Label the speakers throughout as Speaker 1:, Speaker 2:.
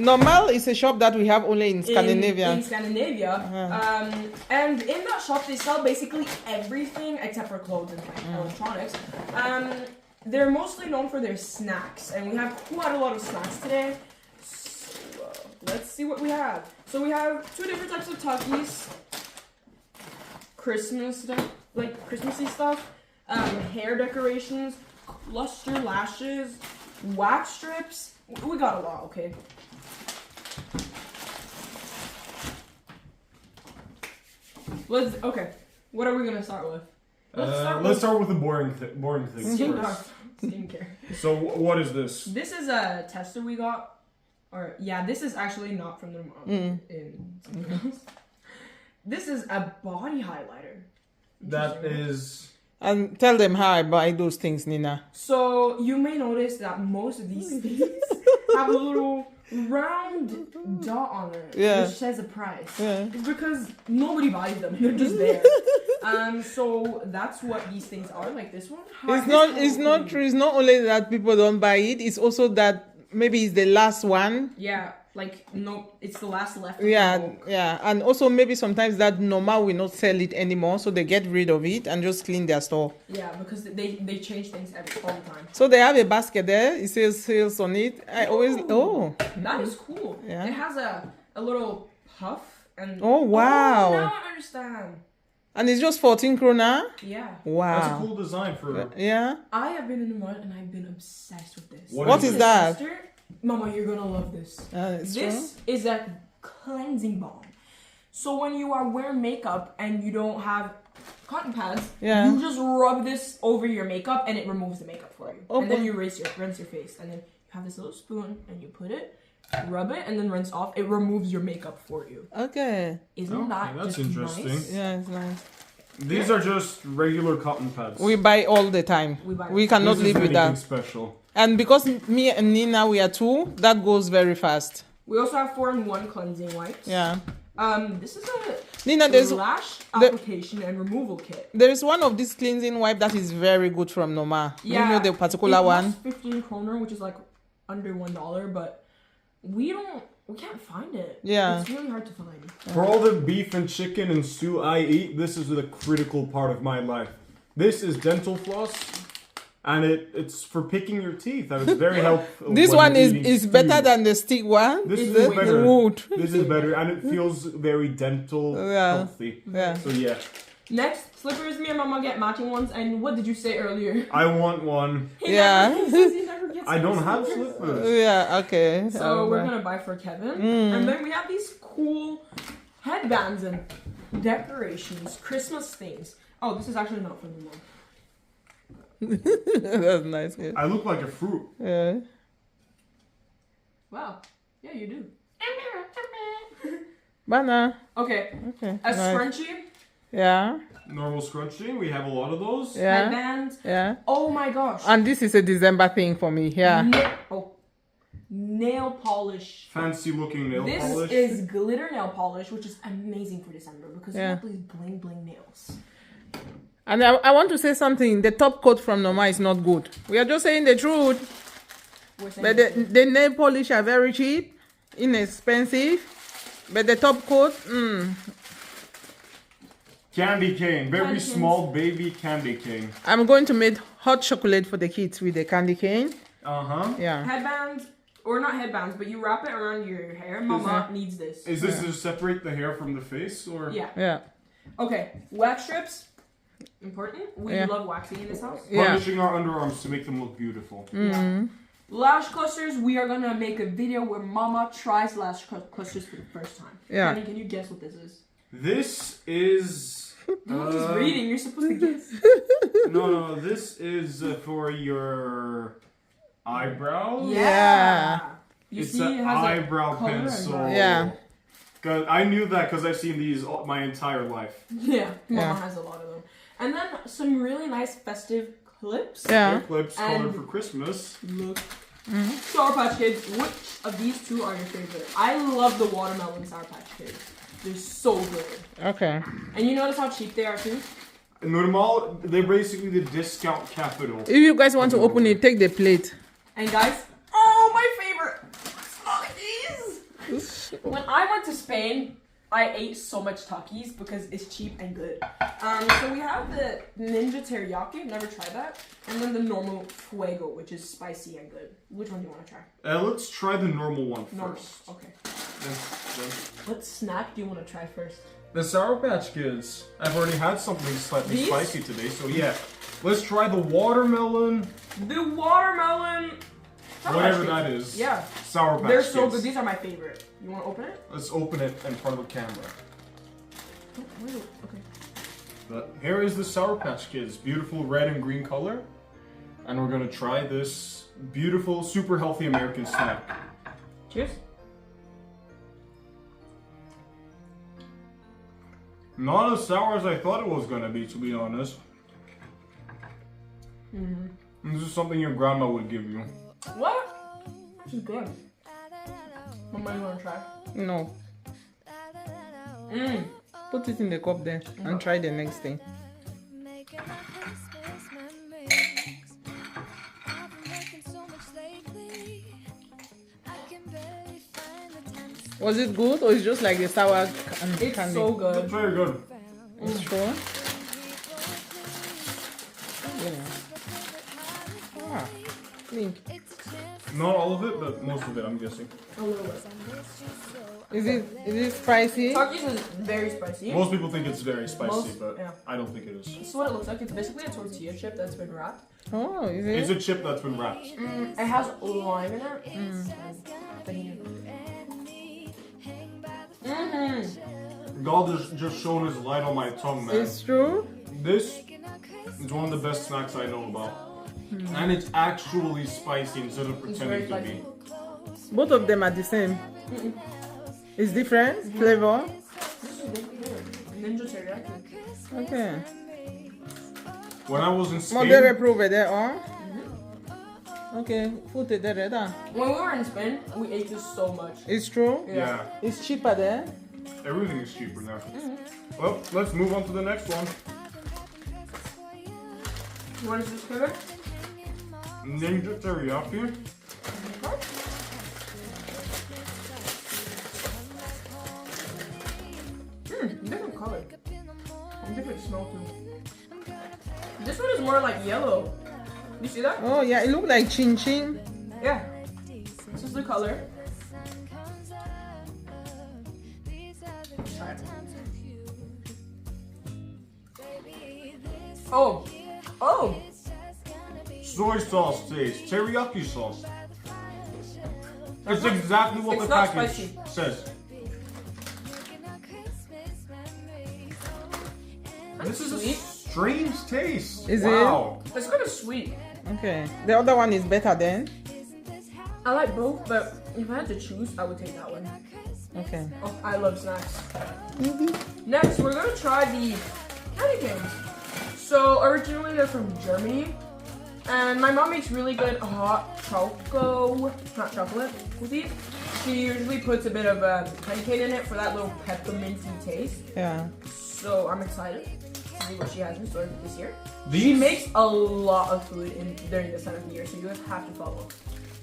Speaker 1: Normal is a shop that we have only in Scandinavia.
Speaker 2: In Scandinavia. And in that shop, they sell basically everything except for clothes and like electronics. They're mostly known for their snacks, and we have quite a lot of snacks today. So, let's see what we have. So we have 2 different types of Takis. Christmas stuff, like Christmassy stuff. Hair decorations, cluster lashes, wax strips. We got a lot, okay? Okay. What are we gonna start with?
Speaker 3: Let's start with the boring things first.
Speaker 2: Skincare.
Speaker 3: So what is this?
Speaker 2: This is a tester we got. Or yeah, this is actually not from the in something else. This is a body highlighter.
Speaker 3: That is.
Speaker 1: And tell them how I buy those things, Nina.
Speaker 2: So you may notice that most of these things have a little round dot on it, which says a price. Yeah. It's because nobody buys them; they're just there. So that's what these things are. Like this one.
Speaker 1: It's not true. It's not only that people don't buy it. It's also that maybe it's the last one.
Speaker 2: Yeah. Like, no, it's the last left.
Speaker 1: Yeah. And also maybe sometimes that Normal will not sell it anymore, so they get rid of it and just clean their store.
Speaker 2: Yeah, because they change things all the time.
Speaker 1: So they have a basket there. It says sales on it.
Speaker 2: That is cool. Yeah. It has a little puff and.
Speaker 1: Oh wow!
Speaker 2: Oh, now I understand.
Speaker 1: And it's just 14 krona.
Speaker 2: Yeah.
Speaker 1: Wow.
Speaker 3: That's a cool design for.
Speaker 1: Yeah.
Speaker 2: I have been in the mud and I've been obsessed with this.
Speaker 1: What is that?
Speaker 2: Mama, you're gonna love this. This is a cleansing balm. So when you are wearing makeup and you don't have cotton pads, you just rub this over your makeup and it removes the makeup for you. And then you rinse your face. And then you have this little spoon and you put it, rub it, and then rinse off. It removes your makeup for you.
Speaker 1: Okay.
Speaker 2: Isn't that
Speaker 3: that's
Speaker 2: just
Speaker 3: interesting?
Speaker 2: Nice?
Speaker 1: Yeah, it's nice.
Speaker 3: These are just regular cotton pads.
Speaker 1: We buy all the time. We cannot live without.
Speaker 3: Special.
Speaker 1: And because me and Nina, we are 2, that goes very fast.
Speaker 2: We also have 4-in-1 cleansing wipes.
Speaker 1: Yeah.
Speaker 2: This is a
Speaker 1: Nina, there's
Speaker 2: lash application and removal kit.
Speaker 1: There is one of these cleansing wipe that is very good from Normal.
Speaker 2: Yeah.
Speaker 1: You know the particular one?
Speaker 2: 15 kroner, which is like under $1, but we can't find it.
Speaker 1: Yeah.
Speaker 2: It's really hard to find.
Speaker 3: For all the beef and chicken and stew I eat, this is the critical part of my life. This is dental floss. And it's for picking your teeth. And it's very helpful.
Speaker 1: This one is better than the stick one.
Speaker 3: This is better. This is better, and it feels very dental healthy.
Speaker 1: Yeah.
Speaker 3: So yeah.
Speaker 2: Next, slippers. Me and Mama get matching ones. And what did you say earlier?
Speaker 3: I want one.
Speaker 2: He never gets
Speaker 3: I don't have slippers.
Speaker 1: Yeah. Okay.
Speaker 2: So we're gonna buy for Kevin, and then we have these cool headbands and decorations, Christmas things. Oh, this is actually not from the mom.
Speaker 1: That's nice. Yeah.
Speaker 3: I look like a fruit.
Speaker 1: Yeah.
Speaker 2: Wow. Yeah, you do.
Speaker 1: Banana.
Speaker 2: Okay. A scrunchie.
Speaker 1: Yeah.
Speaker 3: Normal scrunchie. We have a lot of those.
Speaker 1: Yeah.
Speaker 2: Headbands.
Speaker 1: Yeah.
Speaker 2: Oh my gosh.
Speaker 1: And this is a December thing for me. Yeah.
Speaker 2: Nail polish.
Speaker 3: Fancy looking nail polish.
Speaker 2: This is glitter nail polish, which is amazing for December because you have these bling bling nails.
Speaker 1: And I want to say something. The top coat from Normal is not good. We are just saying the truth. But the nail polish are very cheap, inexpensive. But the top coat,
Speaker 3: Candy cane. Very small baby candy cane.
Speaker 1: I'm going to make hot chocolate for the kids with the candy cane. Yeah.
Speaker 2: Headbands, or not headbands, but you wrap it around your hair. Mama needs this.
Speaker 3: Is this to separate the hair from the face, or?
Speaker 2: Yeah. Okay, wax strips. Important. We love waxing in this house.
Speaker 3: Varnishing our underarms to make them look beautiful.
Speaker 2: Yeah. Lash clusters. We are gonna make a video where Mama tries lash clusters for the first time.
Speaker 1: Yeah.
Speaker 2: Kenny, can you guess what this is?
Speaker 3: This is.
Speaker 2: He's reading. You're supposed to guess.
Speaker 3: No. This is for your eyebrows.
Speaker 2: Yeah. You
Speaker 3: it's
Speaker 2: see,
Speaker 3: an
Speaker 2: it has
Speaker 3: eyebrow pencil.
Speaker 1: Yeah.
Speaker 3: Cause I knew that because I've seen these my entire life.
Speaker 2: Yeah. Mama has a lot of them. And then some really nice festive clips.
Speaker 1: Yeah.
Speaker 3: Hair clips colored for Christmas.
Speaker 2: Look. Sour Patch Kids. Which of these two are your favorite? I love the watermelon Sour Patch Kids. They're so good.
Speaker 1: Okay.
Speaker 2: And you notice how cheap they are too?
Speaker 3: Normal, they're basically the discount capital.
Speaker 1: If you guys want to open it, take the plate.
Speaker 2: And guys, oh, my favorite. Smell these. When I went to Spain, I ate so much Takis because it's cheap and good. So we have the Ninja Teriyaki. I've never tried that. And then the normal Fuego, which is spicy and good. Which one do you want to try?
Speaker 3: Let's try the normal one first.
Speaker 2: Okay.
Speaker 3: Then-
Speaker 2: What snack do you want to try first?
Speaker 3: The Sour Patch Kids. I've already had something slightly spicy today, so yeah. Let's try the watermelon.
Speaker 2: The watermelon.
Speaker 3: Whatever that is.
Speaker 2: Yeah.
Speaker 3: Sour Patch
Speaker 2: They're
Speaker 3: Kids.
Speaker 2: so good. These are my favorite. You want to open it?
Speaker 3: Let's open it in front of the camera.
Speaker 2: Okay.
Speaker 3: But here is the Sour Patch Kids. Beautiful red and green color. And we're gonna try this beautiful, super healthy American snack.
Speaker 2: Cheers.
Speaker 3: Not as sour as I thought it was gonna be, to be honest. This is something your grandma would give you.
Speaker 2: What? This is good. Mama, you want to try?
Speaker 1: No.
Speaker 2: Mmm.
Speaker 1: Put it in the cup there and try the next thing. Was it good or it's just like the sour and
Speaker 2: It's
Speaker 1: candy?
Speaker 2: so
Speaker 3: It's
Speaker 2: good.
Speaker 3: very good.
Speaker 1: It's sure. Yeah. Ah, think.
Speaker 3: Not all of it, but most of it, I'm guessing.
Speaker 2: A little bit.
Speaker 1: Is it spicy?
Speaker 2: Takis is very spicy.
Speaker 3: Most people think it's very spicy,
Speaker 2: Most-
Speaker 3: but
Speaker 2: yeah.
Speaker 3: I don't think it is.
Speaker 2: This is what it looks like. It's basically a tortilla chip that's been wrapped.
Speaker 1: Oh, is it?
Speaker 3: It's a chip that's been wrapped.
Speaker 2: It has lime in it.
Speaker 3: God has just shown his light on my tongue, man.
Speaker 1: It's true.
Speaker 3: This is one of the best snacks I know about. And it's actually spicy instead of pretending to be.
Speaker 1: Both of them are the same. It's different flavor.
Speaker 2: Ninja teriyaki.
Speaker 1: Okay.
Speaker 3: When I was in Spain,
Speaker 1: Modere prove there, huh? Okay, food there, da.
Speaker 2: When we were in Spain, we ate this so much.
Speaker 1: It's true.
Speaker 3: yeah,
Speaker 1: It's cheaper there.
Speaker 3: everything is cheaper now. Well, let's move on to the next one.
Speaker 2: What is this flavor?
Speaker 3: Ninja Teriyaki.
Speaker 2: Different color. And different smell too. This one is more like yellow. You see that?
Speaker 1: Oh yeah, it looks like chin chin.
Speaker 2: Yeah. This is the color. Try it. Oh. Oh.
Speaker 3: Soy sauce taste. Teriyaki sauce. It's exactly what
Speaker 2: It's
Speaker 3: the
Speaker 2: not
Speaker 3: package
Speaker 2: spicy.
Speaker 3: says. This is a
Speaker 2: Sweet.
Speaker 3: strange taste.
Speaker 1: Is
Speaker 3: wow.
Speaker 2: It's kind of sweet.
Speaker 1: Okay. The other one is better then.
Speaker 2: I like both, but if I had to choose, I would take that one.
Speaker 1: Okay.
Speaker 2: Oh, I love snacks. Next, we're gonna try the candy canes. So originally they're from Germany, and my mom makes really good hot hot chocolate cookies. She usually puts a bit of candy cane in it for that little pepperminty taste.
Speaker 1: Yeah.
Speaker 2: So I'm excited to see what she has in store this year. She
Speaker 3: These
Speaker 2: makes a lot of food during this time of the year, so you guys have to follow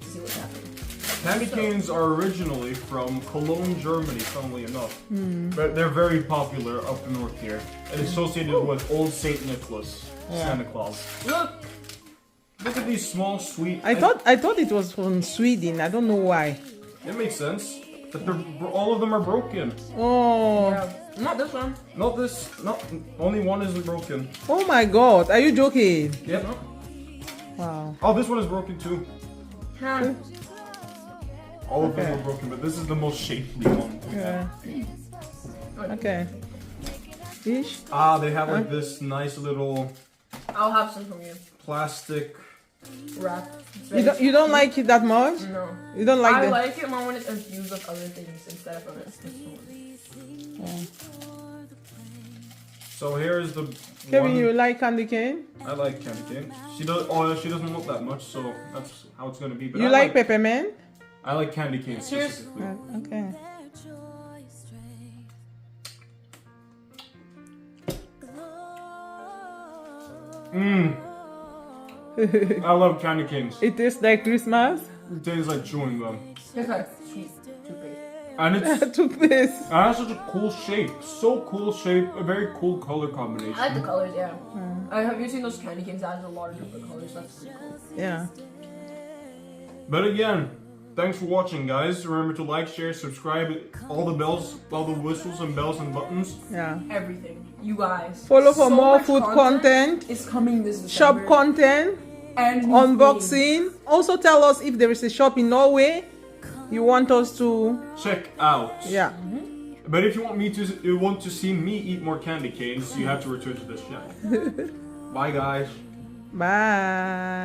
Speaker 2: to see what's happening.
Speaker 3: candy canes are originally from Cologne, Germany, funnily enough. But they're very popular up north here. And associated with Old Saint Nicholas, Santa Claus.
Speaker 2: Look,
Speaker 3: Look at these small, sweet...
Speaker 1: I thought it was from Sweden. I don't know why.
Speaker 3: It makes sense. But all of them are broken.
Speaker 1: Oh.
Speaker 2: yeah, not this one.
Speaker 3: Not this... Only one isn't broken.
Speaker 1: Oh my God. Are you joking?
Speaker 3: Yep.
Speaker 1: Wow.
Speaker 3: Oh, this one is broken too.
Speaker 2: Huh.
Speaker 3: All of them
Speaker 1: Okay.
Speaker 3: are broken, but this is the most shapely one.
Speaker 1: Yeah. Okay. Fish.
Speaker 3: Ah, they have like this nice little
Speaker 2: I'll have some from you.
Speaker 3: plastic...
Speaker 2: Wrap.
Speaker 1: You don't like it that much?
Speaker 2: No.
Speaker 1: You don't like
Speaker 2: I
Speaker 1: the...
Speaker 2: like it more when it's infused with other things instead of it.
Speaker 3: So here's the
Speaker 1: Kevin,
Speaker 3: one.
Speaker 1: you like candy cane?
Speaker 3: I like candy cane. She doesn't look that much, so that's how it's gonna be. But
Speaker 1: You
Speaker 3: I
Speaker 1: like peppermint?
Speaker 3: I like candy cane
Speaker 2: Cheers.
Speaker 3: specifically.
Speaker 1: Okay.
Speaker 3: Mmm. I love candy canes.
Speaker 1: It tastes like Christmas.
Speaker 3: It tastes like chewing gum.
Speaker 2: It's like sweet toothpaste.
Speaker 3: And it's
Speaker 1: took this.
Speaker 3: it has such a cool shape. So cool shape. A very cool color combination.
Speaker 2: I like the colors, yeah. Have you seen those candy canes that has a lot of different colors? That's pretty cool.
Speaker 1: Yeah.
Speaker 3: But again, thanks for watching, guys. Remember to like, share, subscribe, all the bells, all the whistles and bells and buttons.
Speaker 1: Yeah.
Speaker 2: Everything. You guys.
Speaker 1: Follow for
Speaker 2: so
Speaker 1: more
Speaker 2: much
Speaker 1: food content.
Speaker 2: Is coming this December.
Speaker 1: Shop content.
Speaker 2: And
Speaker 1: unboxing. Also tell us if there is a shop in Norway you want us to
Speaker 3: check out.
Speaker 1: Yeah.
Speaker 3: But if you want to see me eat more candy canes, you have to return to this channel. Bye, guys.
Speaker 1: Bye.